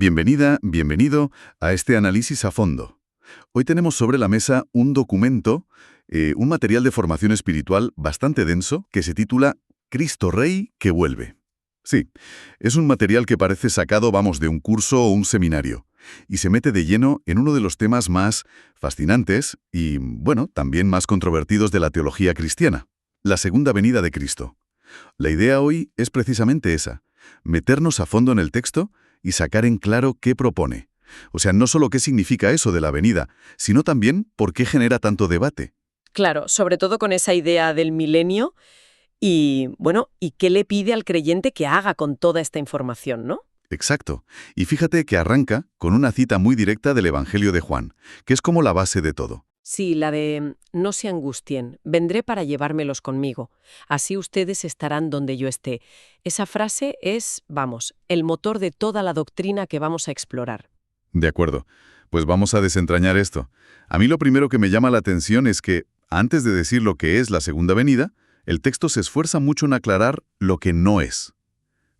Bienvenida, bienvenido a este análisis a fondo. Hoy tenemos sobre la mesa un documento, un material de formación espiritual bastante denso que se titula Cristo Rey que vuelve. Sí, es un material que parece sacado, de un curso o un seminario, y se mete de lleno en uno de los temas más fascinantes y, también más controvertidos de la teología cristiana, la segunda venida de Cristo. La idea hoy es precisamente esa, meternos a fondo en el texto y sacar en claro qué propone. O sea, no solo qué significa eso de la venida, sino también por qué genera tanto debate. Claro, sobre todo con esa idea del milenio y, ¿y qué le pide al creyente que haga con toda esta información, no? Exacto. Y fíjate que arranca con una cita muy directa del Evangelio de Juan, que es como la base de todo. Sí, la de no se angustien, vendré para llevármelos conmigo, así ustedes estarán donde yo esté. Esa frase es, el motor de toda la doctrina que vamos a explorar. De acuerdo. Pues vamos a desentrañar esto. A mí lo primero que me llama la atención es que, antes de decir lo que es la segunda venida, el texto se esfuerza mucho en aclarar lo que no es.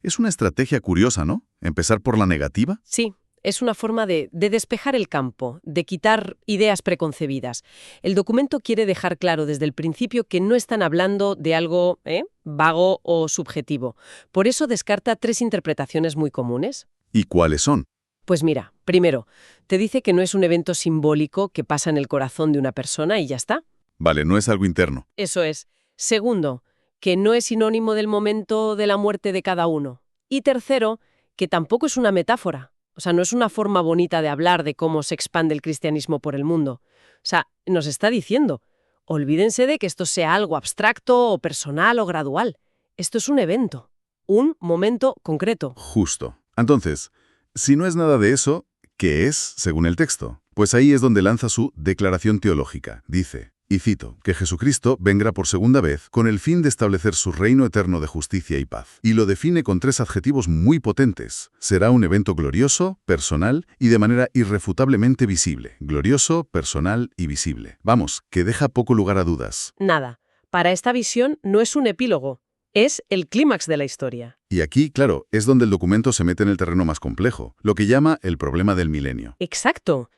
Es una estrategia curiosa, ¿no? Empezar por la negativa. Sí, es una forma de despejar el campo, de quitar ideas preconcebidas. El documento quiere dejar claro desde el principio que no están hablando de algo vago o subjetivo. Por eso descarta tres interpretaciones muy comunes. ¿Y cuáles son? Pues mira, primero, te dice que no es un evento simbólico que pasa en el corazón de una persona y ya está. Vale, no es algo interno. Eso es. Segundo, que no es sinónimo del momento de la muerte de cada uno. Y tercero, que tampoco es una metáfora. O sea, no es una forma bonita de hablar de cómo se expande el cristianismo por el mundo. O sea, nos está diciendo, olvídense de que esto sea algo abstracto o personal o gradual. Esto es un evento, un momento concreto. Justo. Entonces, si no es nada de eso, ¿qué es, según el texto? Pues ahí es donde lanza su declaración teológica. Dice, y cito, que Jesucristo vendrá por segunda vez con el fin de establecer su reino eterno de justicia y paz. Y lo define con tres adjetivos muy potentes. Será un evento glorioso, personal y de manera irrefutablemente visible. Glorioso, personal y visible. Vamos, que deja poco lugar a dudas. Nada. Para esta visión no es un epílogo, es el clímax de la historia. Y aquí, claro, es donde el documento se mete en el terreno más complejo, lo que llama el problema del milenio. Exacto.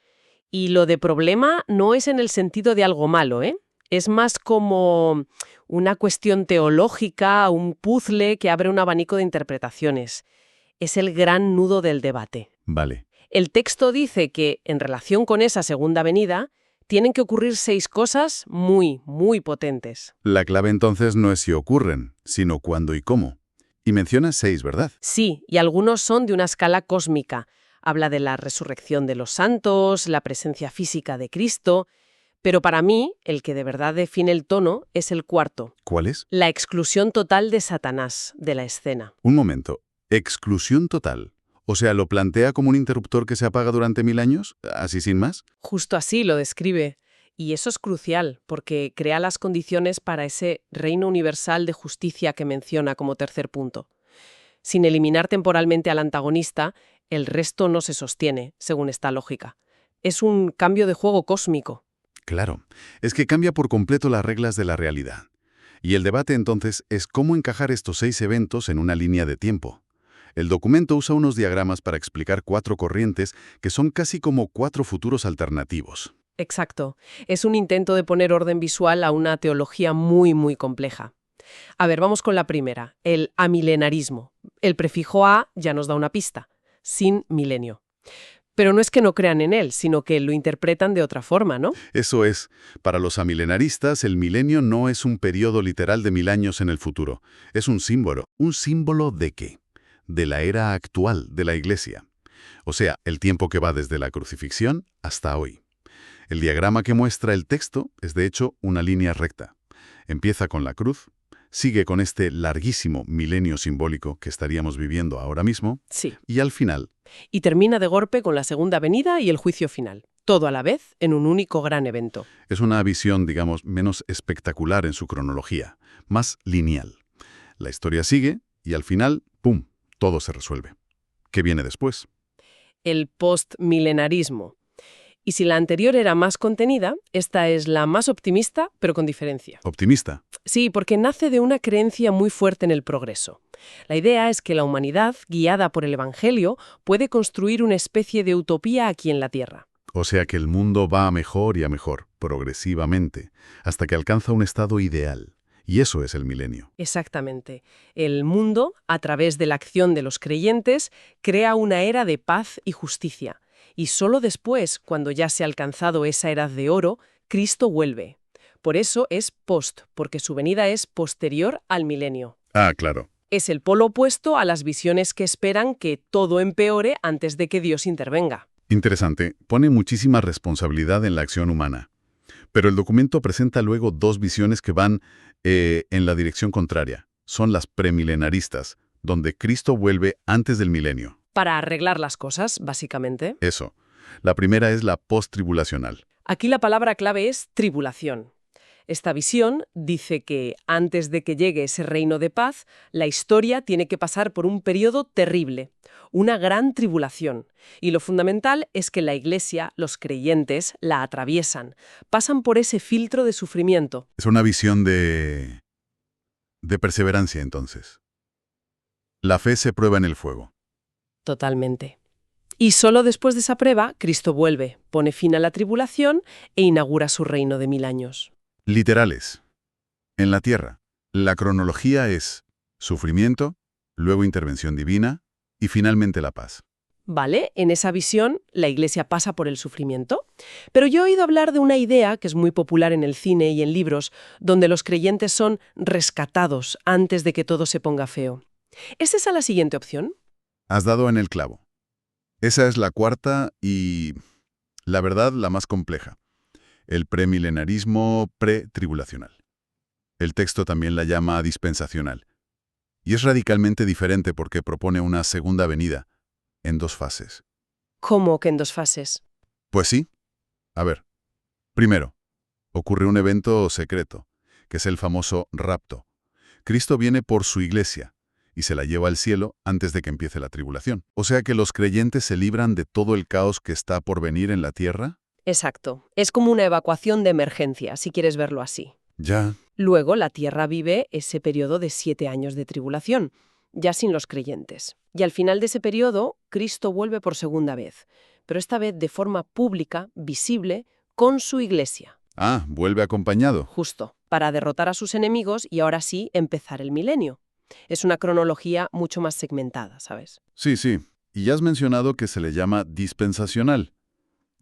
Y lo de problema no es en el sentido de algo malo, ¿eh? Es más como una cuestión teológica, un puzzle que abre un abanico de interpretaciones. Es el gran nudo del debate. Vale. El texto dice que, en relación con esa segunda venida, tienen que ocurrir 6 cosas muy, muy potentes. La clave entonces no es si ocurren, sino cuándo y cómo. Y menciona 6, ¿verdad? Sí, y algunos son de una escala cósmica. Habla de la resurrección de los santos, la presencia física de Cristo, pero para mí, el que de verdad define el tono es el cuarto. ¿Cuál es? La exclusión total de Satanás de la escena. Un momento. Exclusión total. O sea, ¿lo plantea como un interruptor que se apaga durante 1000 años? ¿Así sin más? Justo así lo describe. Y eso es crucial, porque crea las condiciones para ese reino universal de justicia que menciona como tercer punto. Sin eliminar temporalmente al antagonista, el resto no se sostiene, según esta lógica. Es un cambio de juego cósmico. Claro. Es que cambia por completo las reglas de la realidad. Y el debate entonces es cómo encajar estos 6 eventos en una línea de tiempo. El documento usa unos diagramas para explicar 4 corrientes que son casi como 4 futuros alternativos. Exacto. Es un intento de poner orden visual a una teología muy, muy compleja. A ver, vamos con la primera, el amilenarismo. El prefijo a ya nos da una pista, sin milenio. Pero no es que no crean en él, sino que lo interpretan de otra forma, ¿no? Eso es, para los amilenaristas, el milenio no es un periodo literal de 1000 años en el futuro. Es un símbolo. ¿Un símbolo de qué? De la era actual de la Iglesia. O sea, el tiempo que va desde la crucifixión hasta hoy. El diagrama que muestra el texto es, de hecho, una línea recta. Empieza con la cruz, sigue con este larguísimo milenio simbólico que estaríamos viviendo ahora mismo, Sí. y al final, Y termina de golpe con la segunda venida y el juicio final. Todo a la vez en un único gran evento. es una visión, menos espectacular en su cronología, más lineal. La historia sigue y al final, ¡pum!, todo se resuelve. ¿Qué viene después? El postmilenarismo. Y si la anterior era más contenida, esta es la más optimista, pero con diferencia. Optimista. Sí, porque nace de una creencia muy fuerte en el progreso. La idea es que la humanidad, guiada por el Evangelio, puede construir una especie de utopía aquí en la Tierra. O sea que el mundo va a mejor y a mejor, progresivamente, hasta que alcanza un estado ideal. Y eso es el milenio. Exactamente. El mundo, a través de la acción de los creyentes, crea una era de paz y justicia. Y solo después, cuando ya se ha alcanzado esa edad de oro, Cristo vuelve. Por eso es post, porque su venida es posterior al milenio. Ah, claro. Es el polo opuesto a las visiones que esperan que todo empeore antes de que Dios intervenga. Interesante. Pone muchísima responsabilidad en la acción humana. Pero el documento presenta luego dos visiones que van en la dirección contraria. Son las premilenaristas, donde Cristo vuelve antes del milenio. Para arreglar las cosas, básicamente. Eso. La primera es la post-tribulacional. Aquí la palabra clave es tribulación. Esta visión dice que antes de que llegue ese reino de paz, la historia tiene que pasar por un periodo terrible, una gran tribulación. Y lo fundamental es que la Iglesia, los creyentes, la atraviesan, pasan por ese filtro de sufrimiento. Es una visión de perseverancia, entonces. La fe se prueba en el fuego. Totalmente. Y solo después de esa prueba, Cristo vuelve, pone fin a la tribulación e inaugura su reino de 1000 años. Literales. En la tierra, la cronología es sufrimiento, luego intervención divina y finalmente la paz. ¿Vale? En esa visión, la Iglesia pasa por el sufrimiento. Pero yo he oído hablar de una idea que es muy popular en el cine y en libros, donde los creyentes son rescatados antes de que todo se ponga feo. ¿Es esa la siguiente opción? Has dado en el clavo. Esa es la cuarta y, la verdad, la más compleja. El premilenarismo pretribulacional. El texto también la llama dispensacional. Y es radicalmente diferente porque propone una segunda venida, en dos fases. ¿Cómo que en dos fases? Pues sí. A ver. Primero, ocurre un evento secreto, que es el famoso rapto. Cristo viene por su iglesia y se la lleva al cielo antes de que empiece la tribulación. O sea que los creyentes se libran de todo el caos que está por venir en la tierra. Exacto. Es como una evacuación de emergencia, si quieres verlo así. Ya. Luego, la Tierra vive ese periodo de 7 años de tribulación, ya sin los creyentes. Y al final de ese periodo, Cristo vuelve por segunda vez, pero esta vez de forma pública, visible, con su iglesia. Ah, vuelve acompañado. Justo, para derrotar a sus enemigos y ahora sí empezar el milenio. Es una cronología mucho más segmentada, ¿sabes? Sí, sí. Y ya has mencionado que se le llama dispensacional.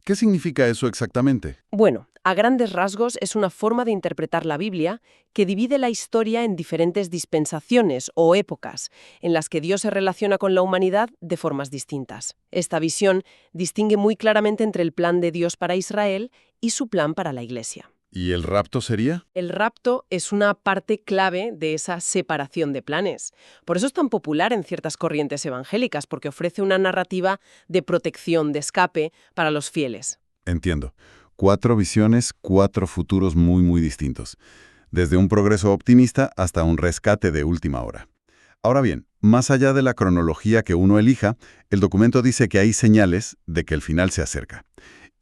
¿Qué significa eso exactamente? Bueno, a grandes rasgos es una forma de interpretar la Biblia que divide la historia en diferentes dispensaciones o épocas, en las que Dios se relaciona con la humanidad de formas distintas. Esta visión distingue muy claramente entre el plan de Dios para Israel y su plan para la Iglesia. ¿Y el rapto sería? El rapto es una parte clave de esa separación de planes. Por eso es tan popular en ciertas corrientes evangélicas, porque ofrece una narrativa de protección, de escape para los fieles. Entiendo. 4 visiones, 4 futuros muy distintos. Desde un progreso optimista hasta un rescate de última hora. Ahora bien, más allá de la cronología que uno elija, el documento dice que hay señales de que el final se acerca.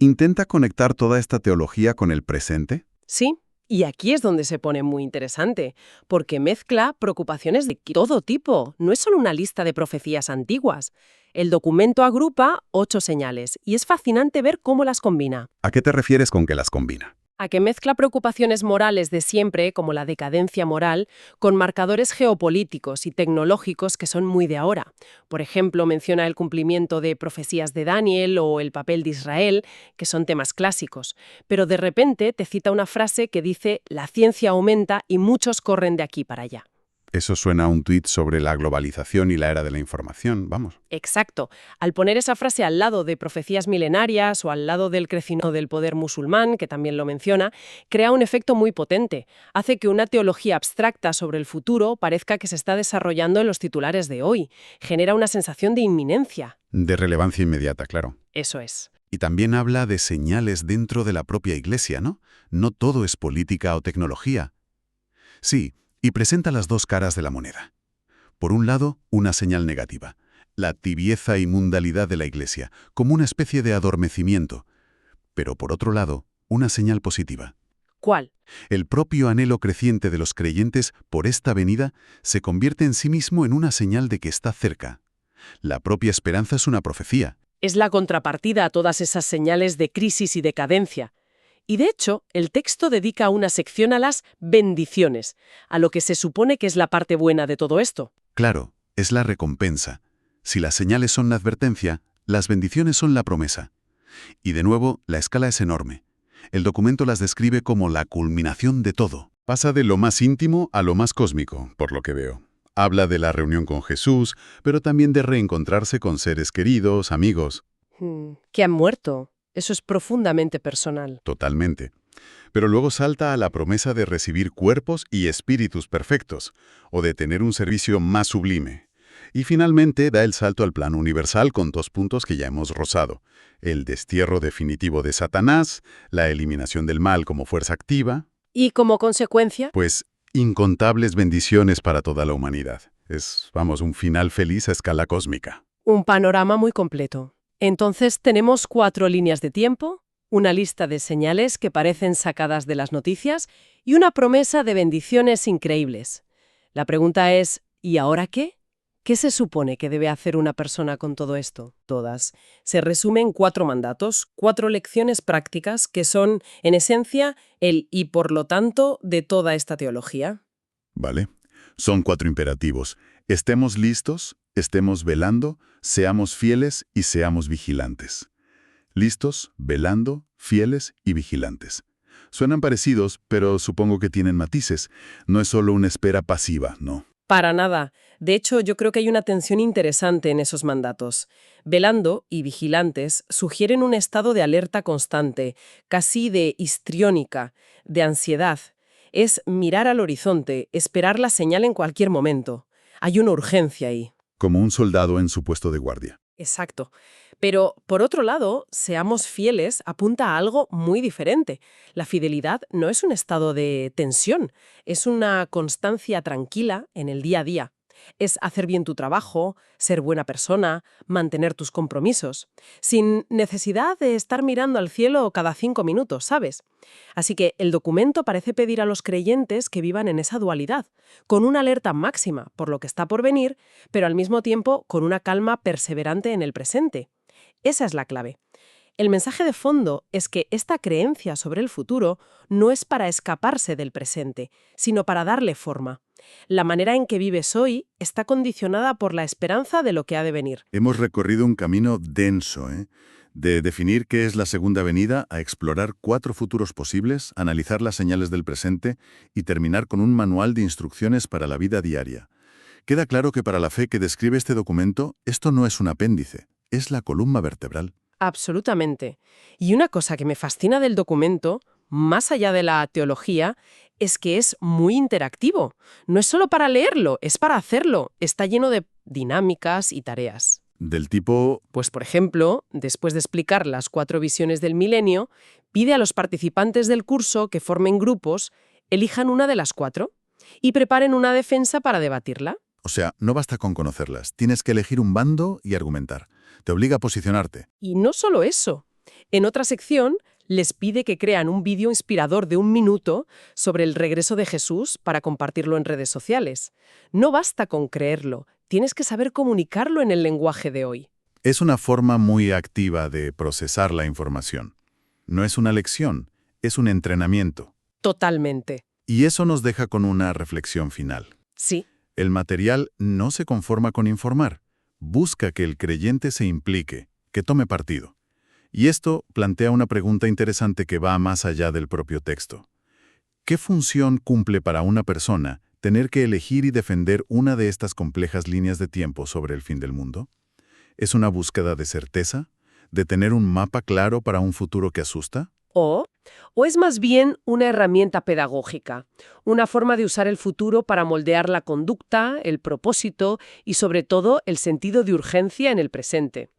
¿Intenta conectar toda esta teología con el presente? Sí, y aquí es donde se pone muy interesante, porque mezcla preocupaciones de todo tipo, no es solo una lista de profecías antiguas. El documento agrupa 8 señales, y es fascinante ver cómo las combina. ¿A qué te refieres con que las combina? A que mezcla preocupaciones morales de siempre, como la decadencia moral, con marcadores geopolíticos y tecnológicos que son muy de ahora. Por ejemplo, menciona el cumplimiento de profecías de Daniel o el papel de Israel, que son temas clásicos. Pero de repente te cita una frase que dice «la ciencia aumenta y muchos corren de aquí para allá». Eso suena a un tuit sobre la globalización y la era de la información, vamos. Exacto. Al poner esa frase al lado de profecías milenarias o al lado del crecimiento del poder musulmán, que también lo menciona, crea un efecto muy potente. Hace que una teología abstracta sobre el futuro parezca que se está desarrollando en los titulares de hoy. Genera una sensación de inminencia. De relevancia inmediata, claro. Eso es. Y también habla de señales dentro de la propia Iglesia, ¿no? No todo es política o tecnología. Sí, y presenta las dos caras de la moneda. Por un lado, una señal negativa, la tibieza y mundalidad de la Iglesia, como una especie de adormecimiento. Pero por otro lado, una señal positiva. ¿Cuál? El propio anhelo creciente de los creyentes por esta venida se convierte en sí mismo en una señal de que está cerca. La propia esperanza es una profecía. Es la contrapartida a todas esas señales de crisis y decadencia. Y de hecho, el texto dedica una sección a las bendiciones, a lo que se supone que es la parte buena de todo esto. Claro, es la recompensa. Si las señales son la advertencia, las bendiciones son la promesa. Y de nuevo, la escala es enorme. El documento las describe como la culminación de todo. Pasa de lo más íntimo a lo más cósmico, por lo que veo. Habla de la reunión con Jesús, pero también de reencontrarse con seres queridos, amigos. Que han muerto. Eso es profundamente personal. Totalmente. Pero luego salta a la promesa de recibir cuerpos y espíritus perfectos, o de tener un servicio más sublime. Y finalmente da el salto al plano universal con 2 puntos que ya hemos rozado: el destierro definitivo de Satanás, la eliminación del mal como fuerza activa. Y como consecuencia, Pues incontables bendiciones para toda la humanidad. Es, vamos, un final feliz a escala cósmica. un panorama muy completo. Entonces tenemos 4 líneas de tiempo, una lista de señales que parecen sacadas de las noticias y una promesa de bendiciones increíbles. La pregunta es, ¿y ahora qué? ¿Qué se supone que debe hacer una persona con todo esto? Todas. Se resumen en 4 mandatos, 4 lecciones prácticas que son, en esencia, el y por lo tanto de toda esta teología. ¿Vale? Son 4 imperativos. Estemos listos, estemos velando, seamos fieles y seamos vigilantes. Listos, velando, fieles y vigilantes. Suenan parecidos, pero supongo que tienen matices. No es solo una espera pasiva, ¿no? Para nada. De hecho, yo creo que hay una tensión interesante en esos mandatos. Velando y vigilantes sugieren un estado de alerta constante, casi de histriónica, de ansiedad. Es mirar al horizonte, esperar la señal en cualquier momento. Hay una urgencia ahí. Como un soldado en su puesto de guardia. Exacto. Pero, por otro lado, seamos fieles apunta a algo muy diferente. La fidelidad no es un estado de tensión, es una constancia tranquila en el día a día. Es hacer bien tu trabajo, ser buena persona, mantener tus compromisos, sin necesidad de estar mirando al cielo cada 5 minutos, ¿sabes? Así que el documento parece pedir a los creyentes que vivan en esa dualidad, con una alerta máxima por lo que está por venir, pero al mismo tiempo con una calma perseverante en el presente. Esa es la clave. El mensaje de fondo es que esta creencia sobre el futuro no es para escaparse del presente, sino para darle forma. La manera en que vives hoy está condicionada por la esperanza de lo que ha de venir. Hemos recorrido un camino denso, ¿eh? De definir qué es la segunda venida a explorar 4 futuros posibles, analizar las señales del presente y terminar con un manual de instrucciones para la vida diaria. Queda claro que para la fe que describe este documento, esto no es un apéndice, es la columna vertebral. Absolutamente. Y una cosa que me fascina del documento, más allá de la teología, es que es muy interactivo. No es solo para leerlo, es para hacerlo. Está lleno de dinámicas y tareas. Del tipo, Pues, por ejemplo, después de explicar las 4 visiones del milenio, pide a los participantes del curso que formen grupos, elijan una de las 4 y preparen una defensa para debatirla. o sea, no basta con conocerlas, tienes que elegir un bando y argumentar. Te obliga a posicionarte. Y no solo eso. En otra sección, les pide que crean un vídeo inspirador de 1 minuto sobre el regreso de Jesús para compartirlo en redes sociales. No basta con creerlo, tienes que saber comunicarlo en el lenguaje de hoy. Es una forma muy activa de procesar la información. No es una lección, es un entrenamiento. Totalmente. Y eso nos deja con una reflexión final. Sí. El material no se conforma con informar, busca que el creyente se implique, que tome partido. Y esto plantea una pregunta interesante que va más allá del propio texto. ¿Qué función cumple para una persona tener que elegir y defender una de estas complejas líneas de tiempo sobre el fin del mundo? ¿Es una búsqueda de certeza? ¿De tener un mapa claro para un futuro que asusta? ¿O es más bien una herramienta pedagógica, una forma de usar el futuro para moldear la conducta, el propósito y sobre todo el sentido de urgencia en el presente?